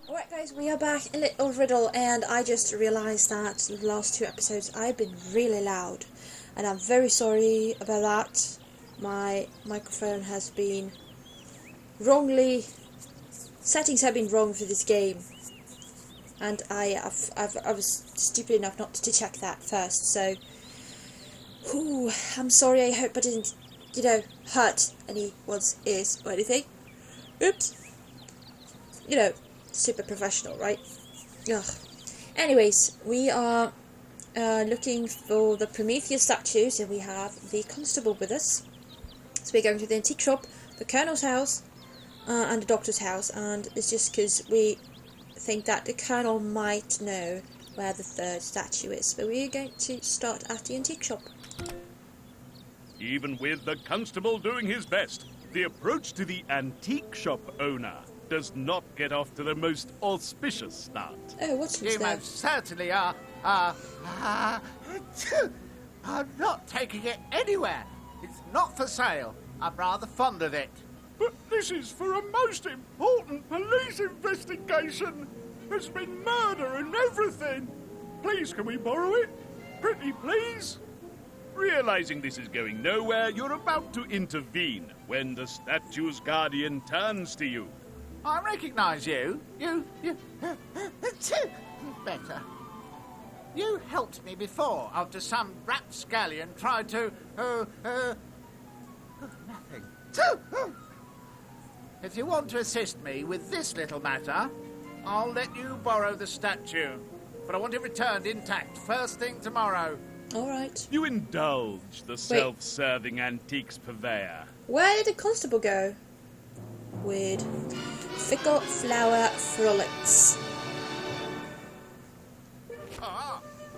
Alright guys, we are back in Little Riddle, and I just realised that the last 2 episodes I've been really loud, and I'm very sorry about that. My microphone has been settings have been wrong for this game, and I was stupid enough not to check that first, so I'm sorry. I hope I didn't, hurt anyone's ears or anything. Oops. Super professional, right? Ugh. Anyways, we are looking for the Prometheus statues, and we have the Constable with us. So we're going to the antique shop, the Colonel's house, and the Doctor's house, and it's just because we think that the Colonel might know where the 3rd statue is. But we're going to start at the antique shop. Even with the Constable doing his best, the approach to the antique shop owner does not get off to the most auspicious start. Oh, what's this You there? most certainly are. I'm not taking it anywhere. It's not for sale. I'm rather fond of it. But this is for a most important police investigation. There's been murder and everything. Please, can we borrow it? Pretty please? Realizing this is going nowhere, you're about to intervene when the statue's guardian turns to you. I recognise you. You... Better. You helped me before after some rapscallion tried to... nothing. If you want to assist me with this little matter, I'll let you borrow the statue. But I want it returned intact first thing tomorrow. Alright. You indulge the self-serving antiques purveyor. Where did the Constable go? Weird. Fickle Flower Frolics.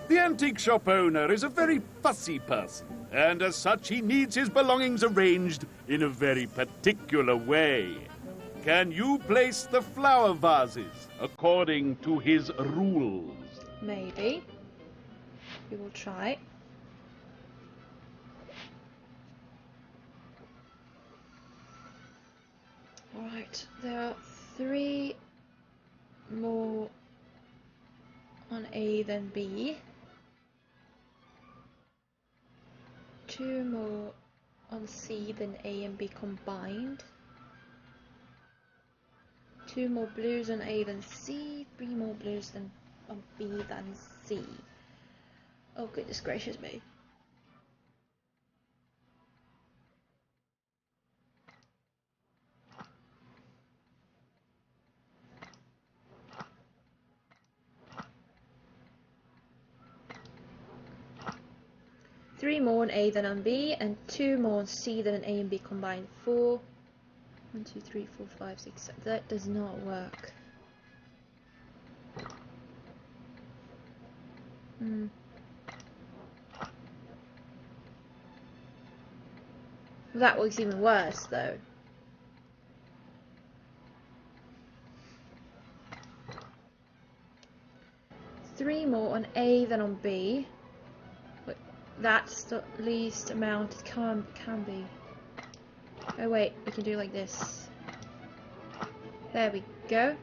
The antique shop owner is a very fussy person, and as such he needs his belongings arranged in a very particular way. Can you place the flower vases according to his rules? Maybe. We will try. Alright, there are 3 more on A than B. 2 more on C than A and B combined. 2 more blues on A than C. 3 more blues on B than C. Oh goodness gracious me. Three more on A than on B, and 2 more on C than on A and B combined. 4. 1, 2, 3, 4, 5, 6, 7. That does not work. That looks even worse, though. Three more on A than on B. But that's the least amount it can be. Oh wait, we can do it like this. There we go.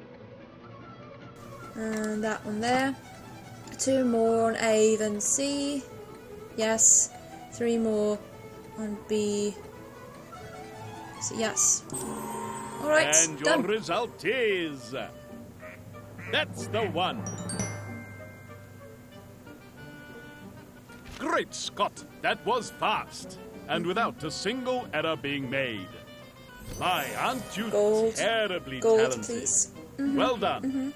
And that one there. 2 more on A than C. Yes. 3 more on B. So yes. Alright, and your done. result is... That's the one. Great Scott, that was fast. And without a single error being made. My, aren't you terribly talented? Please. Well done.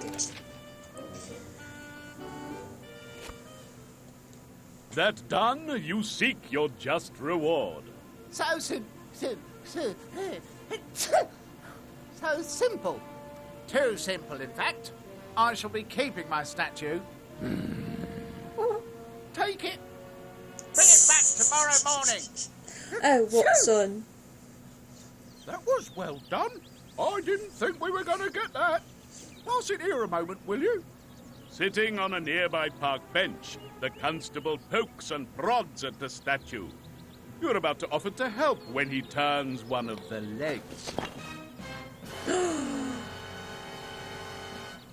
Good. That done, you seek your just reward. So simple. Too simple, in fact. I shall be keeping my statue. Take it. Bring it back tomorrow morning. Oh, what son? That was well done. I didn't think we were going to get that. Pass it here a moment, will you? Sitting on a nearby park bench, the constable pokes and prods at the statue. You're about to offer to help when he turns one of the legs.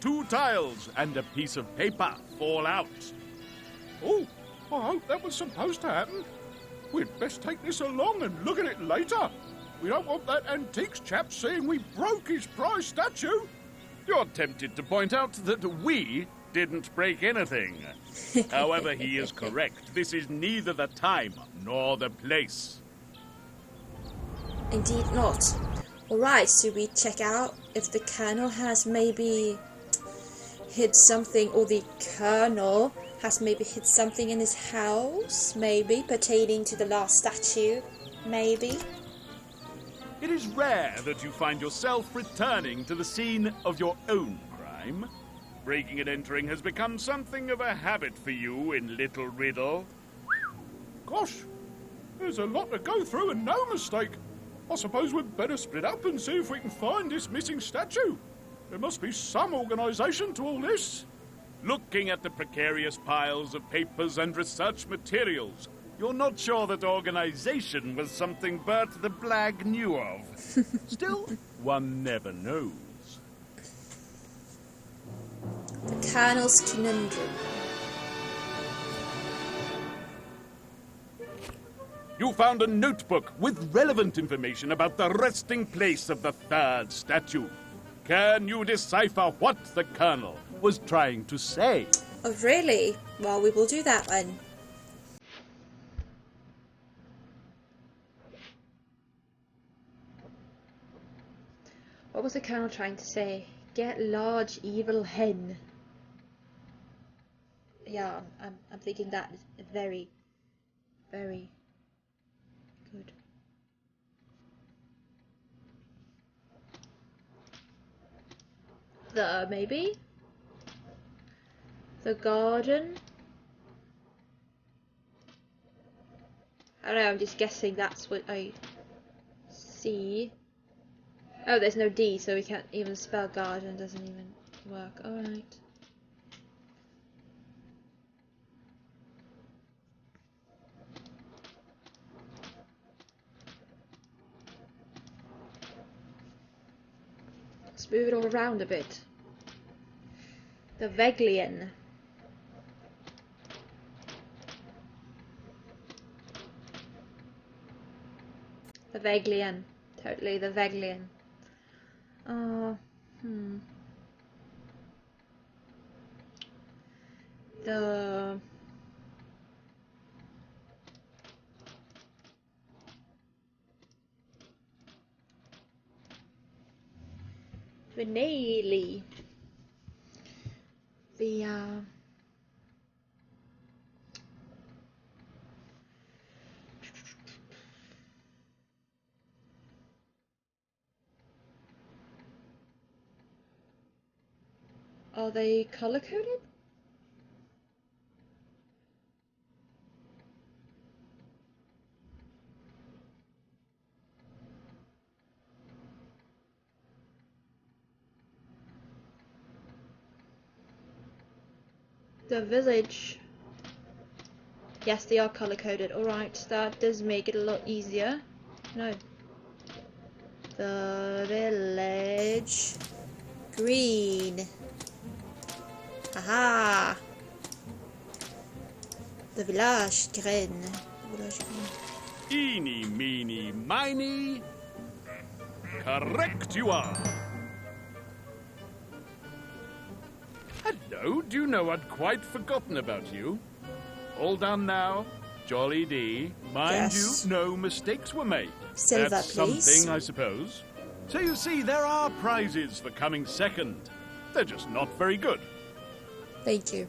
2 tiles and a piece of paper fall out. Oh, I hope that was supposed to happen. We'd best take this along and look at it later. We don't want that antiques chap seeing we broke his prize statue. You're tempted to point out that we didn't break anything. However, he is correct. This is neither the time nor the place. Indeed not. Alright, so we check out if the Colonel has maybe hid something, or the Colonel has maybe hid something in his house, maybe pertaining to the last statue, maybe. It is rare that you find yourself returning to the scene of your own crime. Breaking and entering has become something of a habit for you in Little Riddle. Gosh, there's a lot to go through and no mistake. I suppose we'd better split up and see if we can find this missing statue. There must be some organisation to all this. Looking at the precarious piles of papers and research materials, you're not sure that organisation was something Bert the Blag knew of. Still, one never knows. The Colonel's Conundrum. You found a notebook with relevant information about the resting place of the 3rd statue. Can you decipher what the Colonel was trying to say? Oh, really? Well, we will do that then. What was the Colonel trying to say? Get large evil hen. Yeah, I'm thinking that is very, very good. Maybe? The garden? I don't know, I'm just guessing that's what I see. Oh, there's no D, so we can't even spell garden, doesn't even work. Alright. Let's move it all around a bit. The Veglian. The Veglian. Totally the Veglian. The Vinali. The are they color coded? The village. Yes, they are color coded. Alright, that does make it a lot easier. No. The village. Green. Haha. The village green. Eeny, meeny, miny. Correct you are. Hello, do you know I'd quite forgotten about you? All done now? Jolly D. Mind Yes. you, no mistakes were made. Silver, That's please. something, I suppose. So you see, there are prizes for coming second. They're just not very good. Thank you.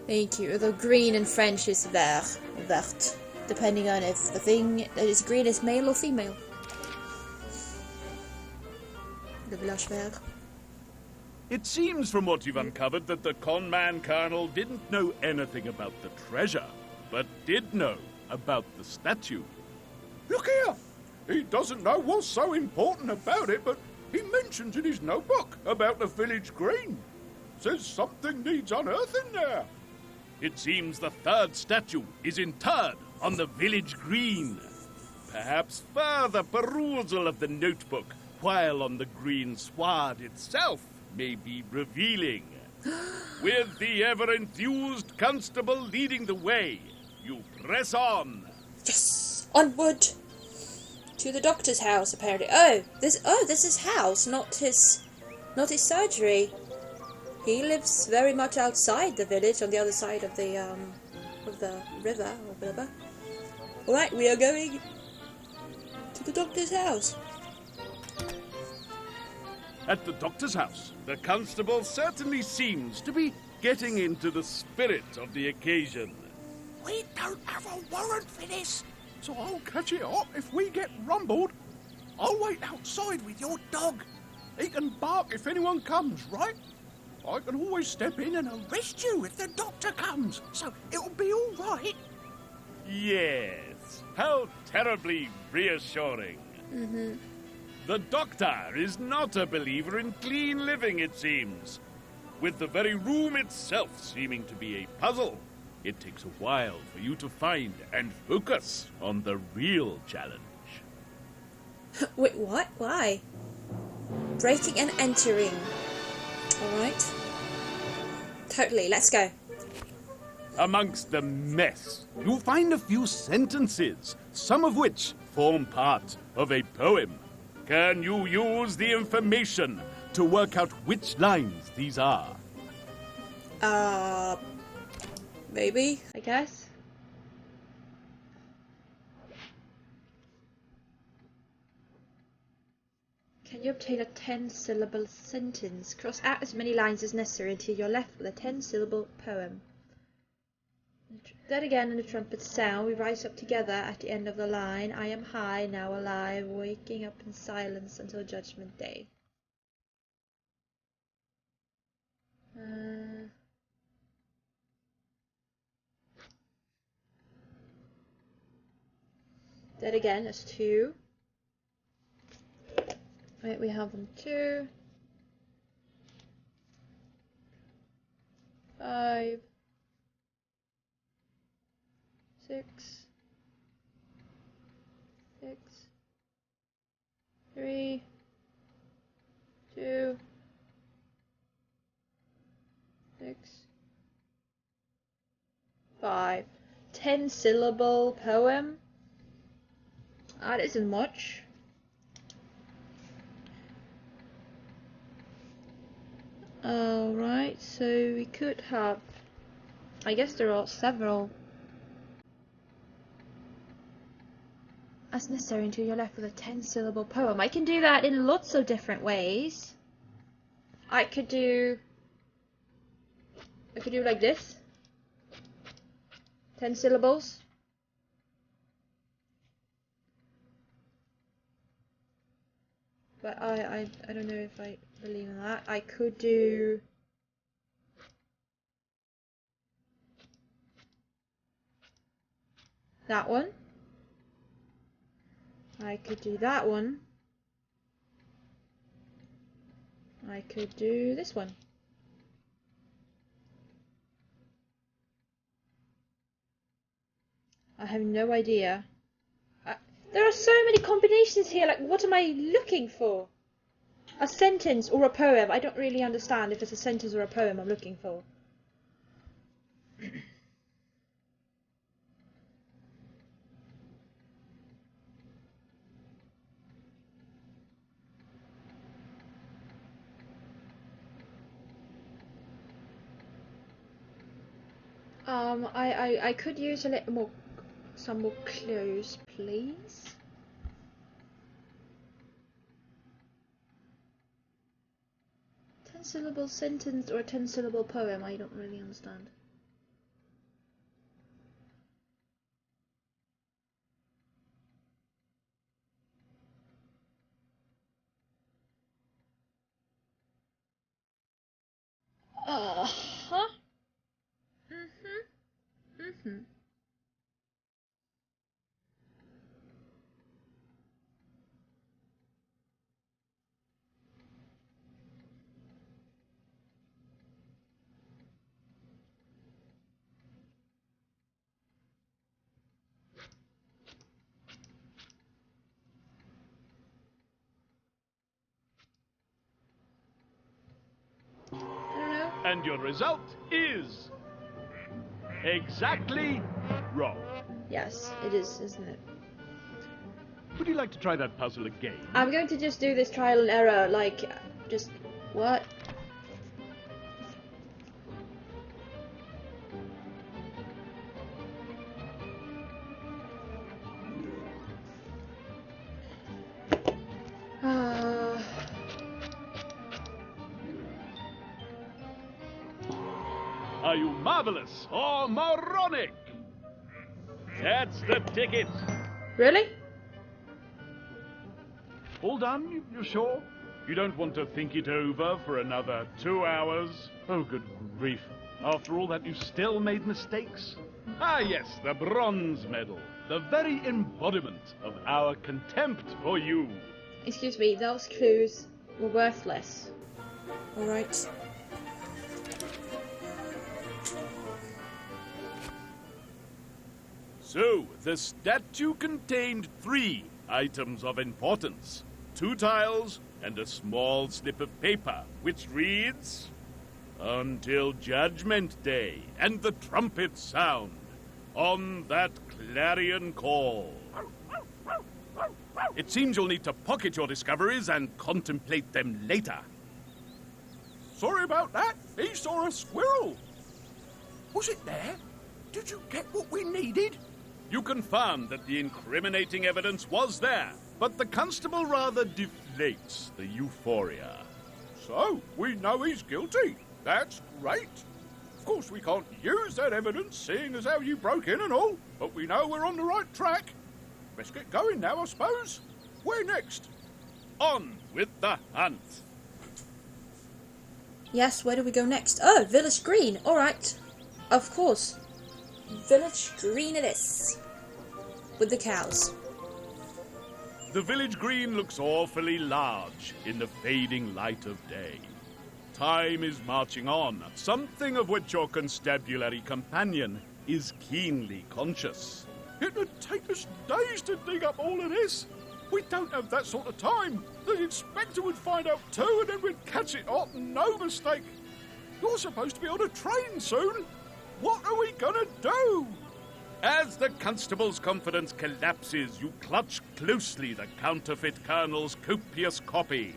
Thank you. The green in French is vert. Vert. Depending on if the thing that is green is male or female. Le village vert. It seems from what you've uncovered that the con man Colonel didn't know anything about the treasure, but did know about the statue. Look here! He doesn't know what's so important about it, but he mentions in his notebook about the village green. Says something needs unearthing there. It seems the 3rd statue is interred on the village green. Perhaps further perusal of the notebook while on the green sward itself may be revealing. With the ever-enthused Constable leading the way, you press on. Yes! Onward! To the doctor's house, apparently. This is his house, not his surgery. He lives very much outside the village, on the other side of the river or whatever. Alright, we are going to the doctor's house. At the doctor's house, the constable certainly seems to be getting into the spirit of the occasion. We don't have a warrant for this, so I'll catch it up if we get rumbled. I'll wait outside with your dog. He can bark if anyone comes, right? I can always step in and arrest you if the doctor comes, so it'll be all right. Yes, how terribly reassuring. Mm-hmm. The doctor is not a believer in clean living, it seems. With the very room itself seeming to be a puzzle, it takes a while for you to find and focus on the real challenge. Wait, what? Why? Breaking and entering. Alright. Totally, let's go. Amongst the mess, you'll find a few sentences, some of which form part of a poem. Can you use the information to work out which lines these are? Maybe, I guess. Can you obtain a 10-syllable sentence? Cross out as many lines as necessary until you're left with a 10-syllable poem. Then again, in the trumpet sound, we rise up together at the end of the line. I am high, now alive, waking up in silence until Judgment Day. Then again, that's 2. Wait, we have them 2, 5, 6, 3, 2, 6, 5. 10-syllable poem. That isn't much. Alright, so we could have, I guess there are several as necessary until you're left with a 10-syllable poem. I can do that in lots of different ways. I could do like this. 10 syllables. But I don't know if I believe in that. I could do that one. I could do that one. I could do this one. I have no idea. There are so many combinations here, like what am I looking for? A sentence or a poem? I don't really understand if it's a sentence or a poem I'm looking for. I could use a little more, some more clues, please. Ten-syllable sentence or a 10-syllable poem? I don't really understand. Uh-huh. And your result is exactly wrong. Yes, it is, isn't it? Would you like to try that puzzle again? I'm going to just do this trial and error, like, just... What? Are you marvelous or moronic? That's the ticket. Really? All done? You sure? You don't want to think it over for another 2 hours? Oh, good grief. After all that, you still made mistakes? Ah, yes, the bronze medal. The very embodiment of our contempt for you. Excuse me, those clues were worthless. Alright. So, the statue contained 3 items of importance. 2 tiles and a small slip of paper, which reads, "Until Judgment Day and the trumpets sound, on that clarion call." It seems you'll need to pocket your discoveries and contemplate them later. Sorry about that. He saw a squirrel. Was it there? Did you get what we needed? You confirmed that the incriminating evidence was there, but the constable rather deflates the euphoria. So, we know he's guilty. That's great. Of course, we can't use that evidence, seeing as how you broke in and all, but we know we're on the right track. Let's get going now, I suppose. Where next? On with the hunt. Yes, where do we go next? Oh, Village Green. Alright. Of course. Village Green it is. With the cows. The village green looks awfully large in the fading light of day. Time is marching on, something of which your constabulary companion is keenly conscious. It'd take us days to dig up all of this. We don't have that sort of time. The inspector would find out too, and then we'd catch it hot, no mistake. You're supposed to be on a train soon. What are we gonna do? As the constable's confidence collapses, you clutch closely the counterfeit colonel's copious copy.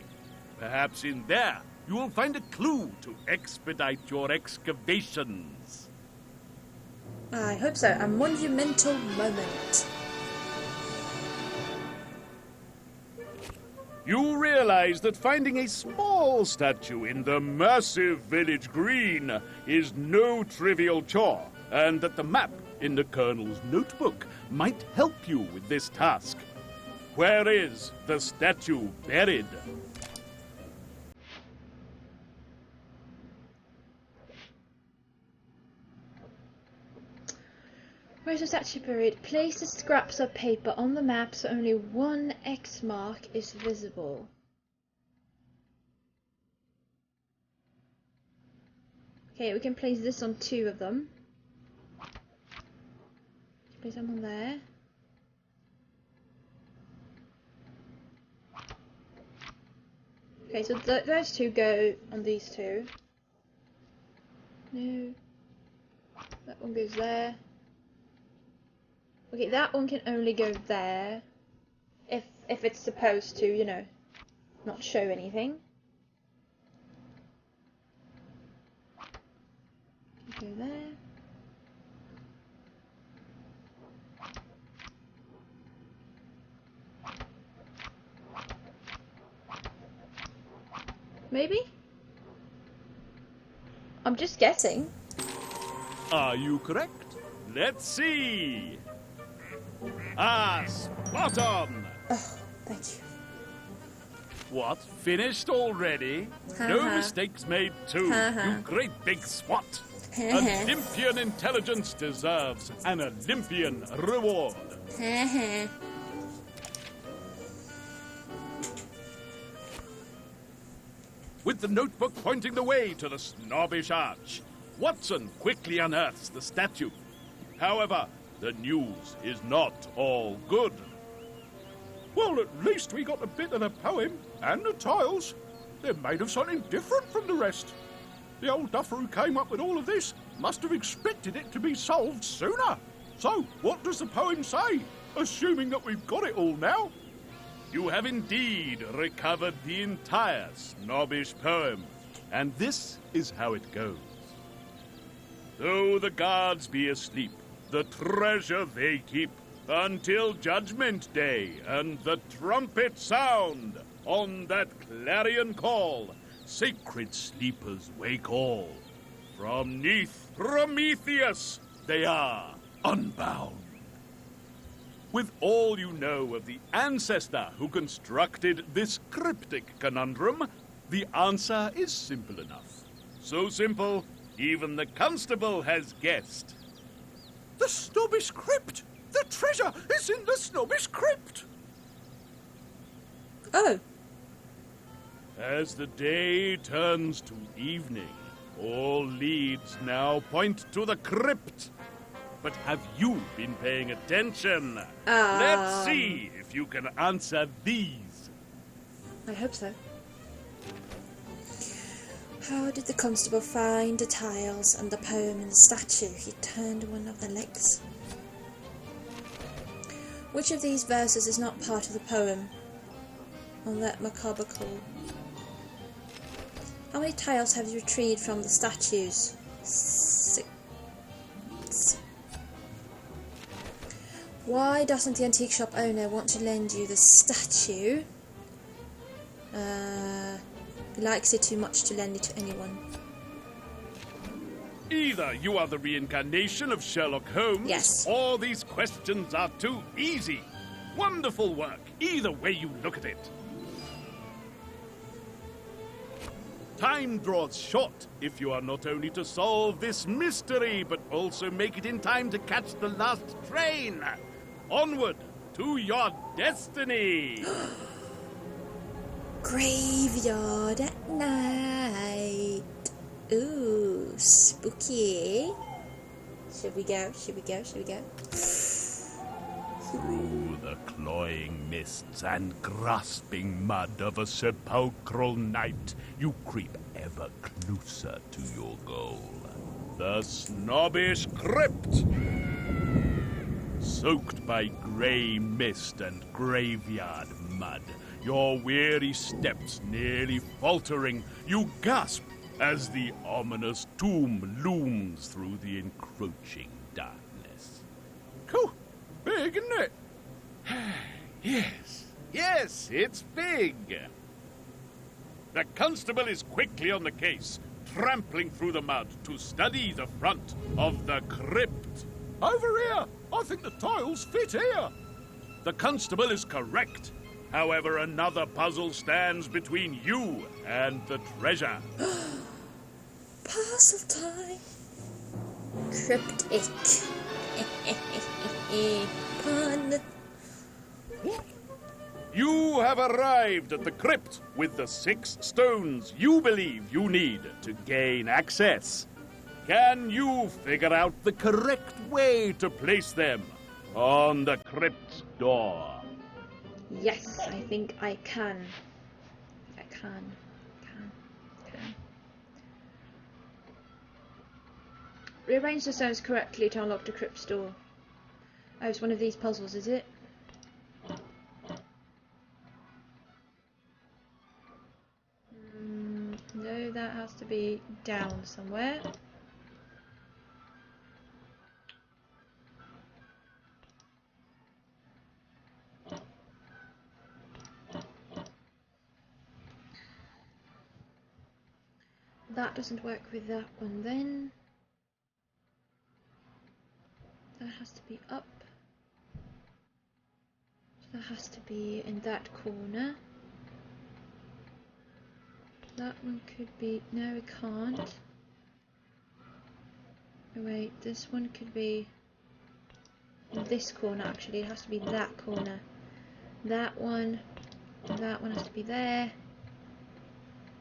Perhaps in there you will find a clue to expedite your excavations. I hope so. A monumental moment. You realize that finding a small statue in the massive village green is no trivial chore, and that the map in the colonel's notebook might help you with this task. Where is the statue buried? Where's the statue buried? Place the scraps of paper on the map so only one X mark is visible. Okay, we can place this on 2 of them. Place them on there. Okay, so those 2 go on these 2. No. That one goes there. Okay, that one can only go there. If it's supposed to, you know, not show anything. Go there. Maybe? I'm just guessing. Are you correct? Let's see. Ah, spot on! Oh, thank you. What, finished already? No mistakes made too, you great big swat! Olympian intelligence deserves an Olympian reward. With the notebook pointing the way to the Snobbish arch, Watson quickly unearths the statue. However, the news is not all good. Well, at least we got a bit of the poem and the tiles. They're made of something different from the rest. The old duffer who came up with all of this must have expected it to be solved sooner. So, what does the poem say? Assuming that we've got it all now. You have indeed recovered the entire Snobbish poem, and this is how it goes. Though the guards be asleep, the treasure they keep, until Judgment Day and the trumpet sound. On that clarion call, sacred sleepers wake all. From 'neath Prometheus, they are unbound. With all you know of the ancestor who constructed this cryptic conundrum, the answer is simple enough. So simple, even the Constable has guessed. The Snobbish Crypt! The treasure is in the Snobbish Crypt! Oh. As the day turns to evening, all leads now point to the crypt. But have you been paying attention? Let's see if you can answer these. I hope so. How did the constable find the tiles and the poem and the statue? He turned one of the legs. Which of these verses is not part of the poem? On that macabre call. How many tiles have you retrieved from the statues? 6. Why doesn't the antique shop owner want to lend you the statue? He likes it too much to lend it to anyone. Either you are the reincarnation of Sherlock Holmes, yes, or these questions are too easy. Wonderful work, either way you look at it. Time draws short if you are not only to solve this mystery, but also make it in time to catch the last train. Onward to your destiny. Graveyard at night. Ooh, spooky. Should we go? Should we go? Should we go? Through the cloying mists and grasping mud of a sepulchral night, you creep ever closer to your goal. The Snobbish Crypt. Soaked by grey mist and graveyard mud, your weary steps nearly faltering, you gasp as the ominous tomb looms through the encroaching darkness. Cool. Big, isn't it? Yes, it's big. The constable is quickly on the case, trampling through the mud to study the front of the crypt. Over here! I think the tiles fit here! The constable is correct. However, another puzzle stands between you and the treasure. Puzzle time. Cryptic. Pun. You have arrived at the crypt with the 6 stones you believe you need to gain access. Can you figure out the correct way to place them on the crypt's door? Yes, I think I can. I can. Rearrange the stones correctly to unlock the crypt's door. Oh, it's one of these puzzles, is it? No, that has to be down somewhere. That doesn't work with that one then. That has to be up. So that has to be in that corner. That one could be... no, it can't. Oh, wait, this one could be in this corner actually. It has to be that corner. That one has to be there.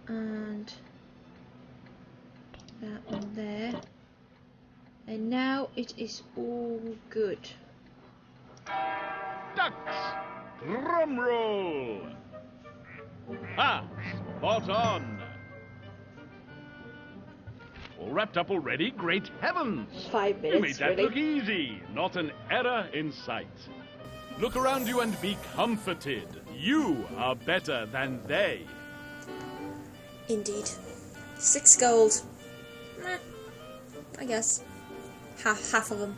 And that one there. And now it is all good. Ducks! Drum roll! Ha! Spot on! All wrapped up already? Great heavens! 5 You made minutes, that really. look easy. Not an error in sight. Look around you and be comforted. You are better than they. Indeed. 6 gold. Meh, I guess. Half of them.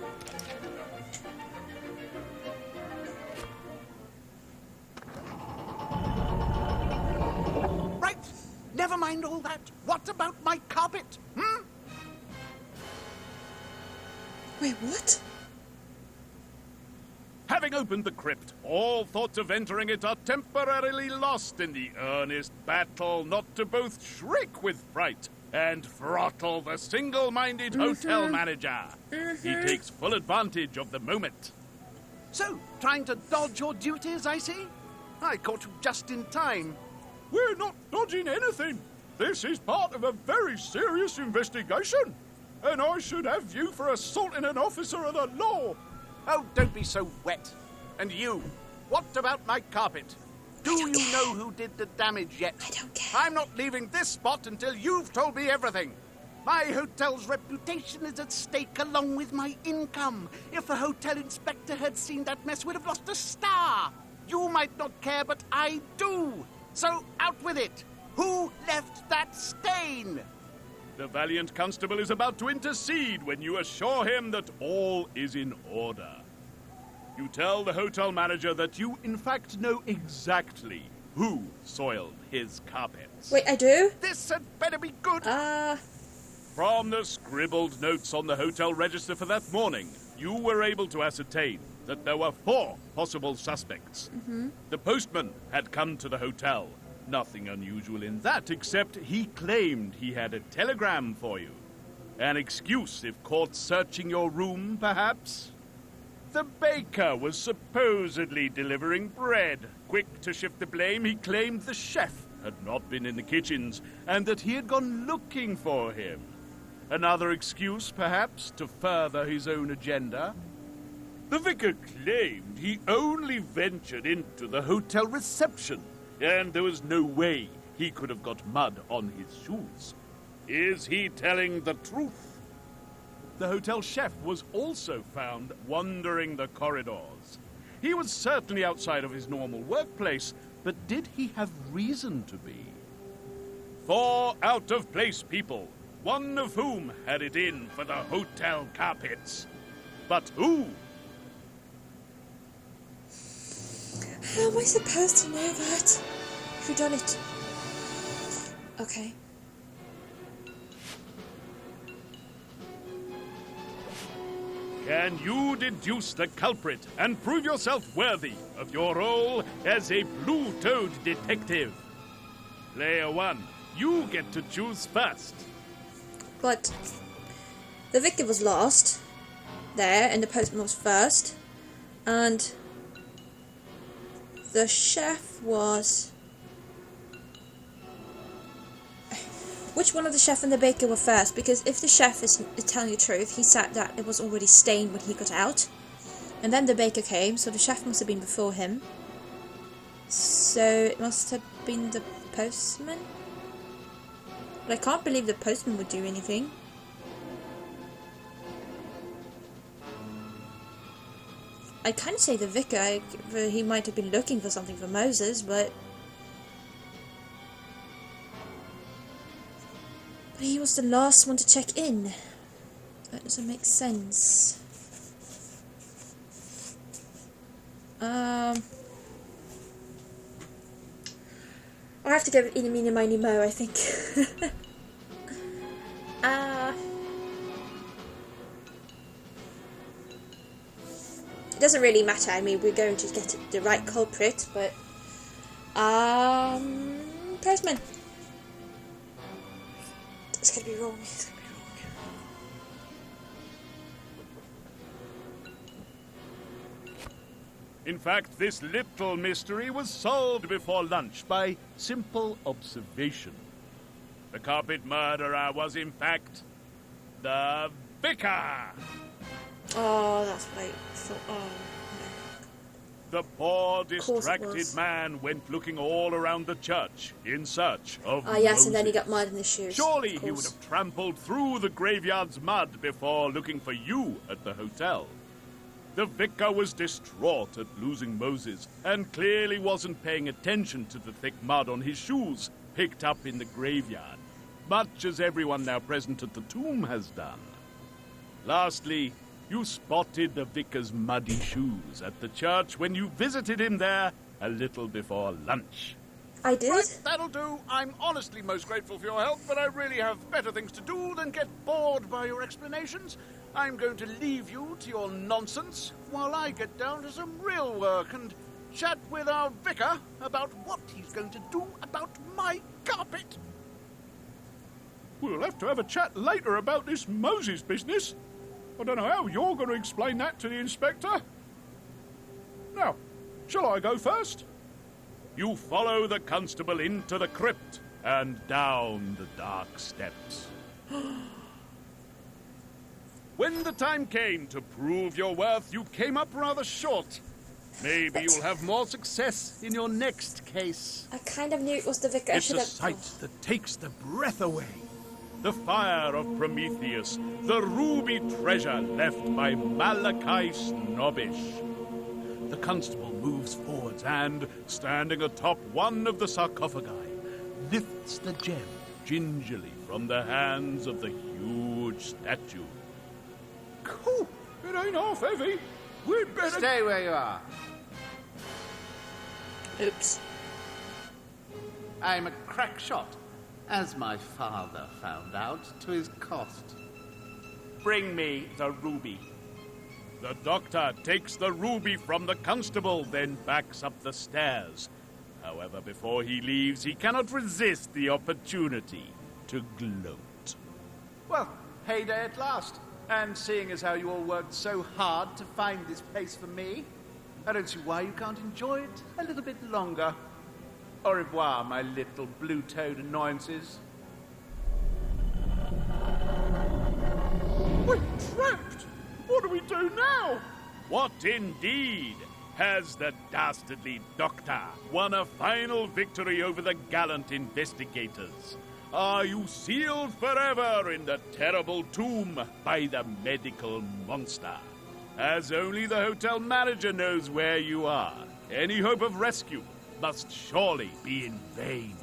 Right, never mind all that. What about my carpet? Wait, what? Having opened the crypt, all thoughts of entering it are temporarily lost in the earnest battle not to both shriek with fright and throttle the single-minded hotel manager. He takes full advantage of the moment. So, trying to dodge your duties, I see? I caught you just in time. We're not dodging anything. This is part of a very serious investigation. And I should have you for assaulting an officer of the law. Oh, don't be so wet. And you, what about my carpet? Do you know who did the damage yet? I don't care. I'm not leaving this spot until you've told me everything. My hotel's reputation is at stake along with my income. If the hotel inspector had seen that mess, we'd have lost a star. You might not care, but I do. So out with it. Who left that stain? The valiant constable is about to intercede when you assure him that all is in order. You tell the hotel manager that you, in fact, know exactly who soiled his carpets. Wait, I do? This had better be good. From the scribbled notes on the hotel register for that morning, you were able to ascertain that there were 4 possible suspects. The postman had come to the hotel. Nothing unusual in that, except he claimed he had a telegram for you. An excuse if caught searching your room, perhaps? The baker was supposedly delivering bread. Quick to shift the blame, he claimed the chef had not been in the kitchens and that he had gone looking for him. Another excuse, perhaps, to further his own agenda? The vicar claimed he only ventured into the hotel reception, and there was no way he could have got mud on his shoes. Is he telling the truth? The hotel chef was also found wandering the corridors. He was certainly outside of his normal workplace, but did he have reason to be? 4 out-of-place people, one of whom had it in for the hotel carpets. But who? How am I supposed to know that? Who done it? Okay. Can you deduce the culprit and prove yourself worthy of your role as a blue-toed detective? Player 1, you get to choose first. But the victim was last there, and the postman was first, and the chef was... Which one of the chef and the baker were first? Because if the chef is telling the truth, he said that it was already stained when he got out. And then the baker came, so the chef must have been before him. So it must have been the postman? But I can't believe the postman would do anything. I kind of say the vicar. He might have been looking for something for Moses, but he was the last one to check in. That doesn't make sense. I'll have to go with Eeny, Meeny, Miny, Mo, I think. It doesn't really matter. I mean, we're going to get the right culprit, but postman. It's gonna be wrong. It's gonna be wrong. In fact, this little mystery was solved before lunch by simple observation. The carpet murderer was, in fact, the vicar. Oh, that's what I thought. Oh, The poor, course it distracted was. man went looking all around the church in search of Ah, yes, and then he Moses. got mud in his shoes. Surely of he would course. have trampled through the graveyard's mud before looking for you at the hotel. The vicar was distraught at losing Moses and clearly wasn't paying attention to the thick mud on his shoes picked up in the graveyard, much as everyone now present at the tomb has done. Lastly, you spotted the vicar's muddy shoes at the church when you visited him there a little before lunch. I did? Right, that'll do. I'm honestly most grateful for your help, but I really have better things to do than get bored by your explanations. I'm going to leave you to your nonsense while I get down to some real work and chat with our vicar about what he's going to do about my carpet. We'll have to have a chat later about this Moses business. I don't know how you're going to explain that to the inspector. Now, shall I go first? You follow the constable into the crypt and down the dark steps. When the time came to prove your worth, you came up rather short. Maybe you'll have more success in your next case. I kind of knew it was the vicar. I It's should a have... sight that takes the breath away. The fire of Prometheus, the ruby treasure left by Malachi Snobbish. The constable moves forwards and, standing atop one of the sarcophagi, lifts the gem gingerly from the hands of the huge statue. Cool. It ain't half heavy. We'd better... Stay where you are. Oops. I'm a crack shot, as my father found out to his cost. Bring me the ruby. The doctor takes the ruby from the constable, then backs up the stairs. However, before he leaves, he cannot resist the opportunity to gloat. Well, heyday at last. And seeing as how you all worked so hard to find this place for me, I don't see why you can't enjoy it a little bit longer. Au revoir, my little blue-toed annoyances. We're trapped. What do we do now? What indeed? Has the dastardly doctor won a final victory over the gallant investigators? Are you sealed forever in the terrible tomb by the medical monster? As only the hotel manager knows where you are, any hope of rescue must surely be in vain.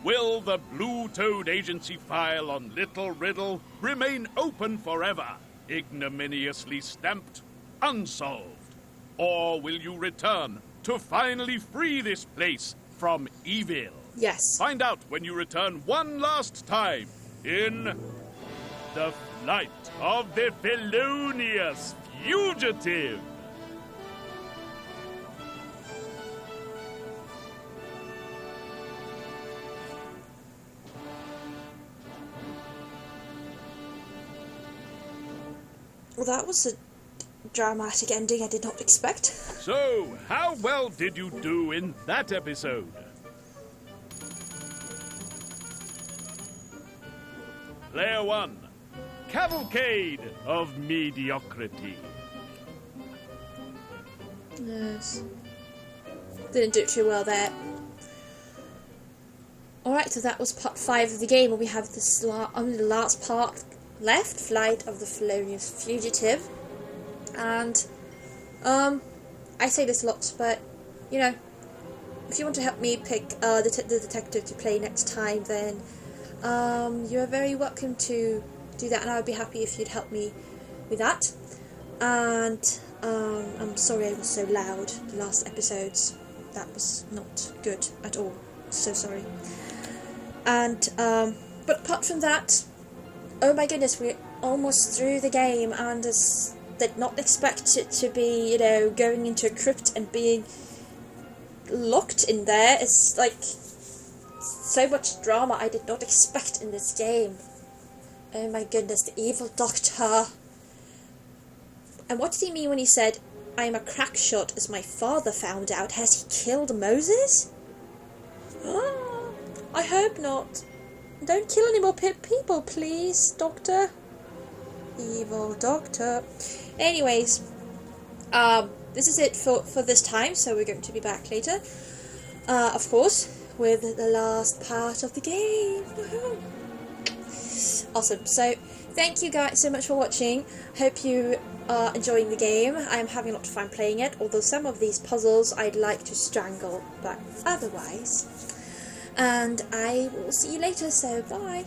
Will the Blue Toad Agency file on Little Riddle remain open forever, ignominiously stamped unsolved? Or will you return to finally free this place from evil? Yes. Find out when you return one last time in The Flight of the Felonious Fugitive. Well, that was a dramatic ending I did not expect. So, how well did you do in that episode? Player 1, Cavalcade of Mediocrity. Yes. Didn't do too well there. Alright, so that was part 5 of the game, and we have this only the last part left, Flight of the Felonious Fugitive. And, I say this a lot, but, you know, if you want to help me pick the detective to play next time, then you're very welcome to do that, and I would be happy if you'd help me with that. And I'm sorry I was so loud the last episodes. That was not good at all. So sorry. And but apart from that, oh my goodness, we're almost through the game, and did not expect it to be, you know, going into a crypt and being locked in there. It's like so much drama I did not expect in this game. Oh my goodness, the evil doctor. And what did he mean when he said, "I'm a crack shot as my father found out"? Has he killed Moses? Oh, I hope not. Don't kill any more people, please, Doctor. Evil Doctor. Anyways, this is it for this time, so we're going to be back later. Of course, with the last part of the game. Woohoo! Awesome. So, thank you guys so much for watching. Hope you are enjoying the game. I'm having a lot of fun playing it, although some of these puzzles I'd like to strangle, but otherwise. And I will see you later, so bye!